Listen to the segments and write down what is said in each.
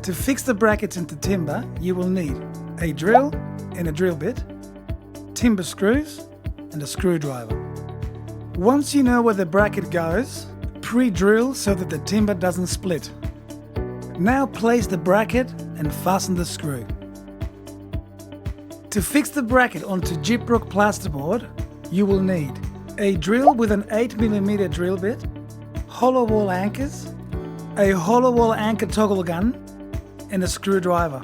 To fix the brackets into timber, you will need a drill and a drill bit, timber screws, and a screwdriver. Once you know where the bracket goes, pre-drill so that the timber doesn't split. Now place the bracket and fasten the screw. To fix the bracket onto gyprock plasterboard, you will need a drill with an 8mm drill bit, hollow wall anchors, a hollow wall anchor toggle gun, and a screwdriver.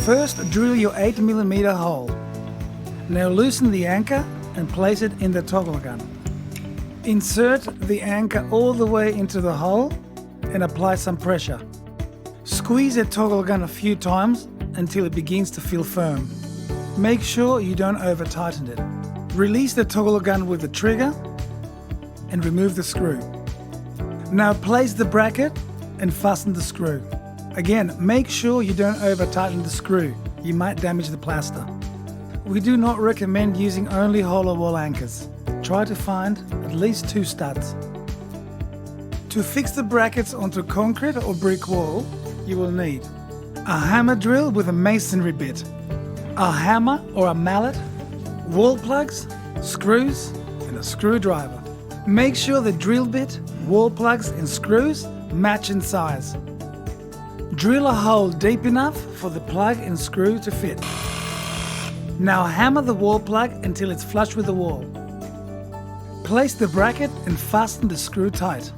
First, drill your 8mm hole. Now loosen the anchor and place it in the toggle gun. Insert the anchor all the way into the hole and apply some pressure. Squeeze the toggle gun a few times until it begins to feel firm. Make sure you don't over-tighten it. Release the toggle gun with the trigger and remove the screw. Now place the bracket and fasten the screw. Again, make sure you don't over-tighten the screw. You might damage the plaster. We do not recommend using only hollow wall anchors. Try to find at least 2 studs. To fix the brackets onto concrete or brick wall, you will need a hammer drill with a masonry bit, a hammer or a mallet, wall plugs, screws, and a screwdriver. Make sure the drill bit, wall plugs, and screws match in size. Drill a hole deep enough for the plug and screw to fit. Now hammer the wall plug until it's flush with the wall. Place the bracket and fasten the screw tight.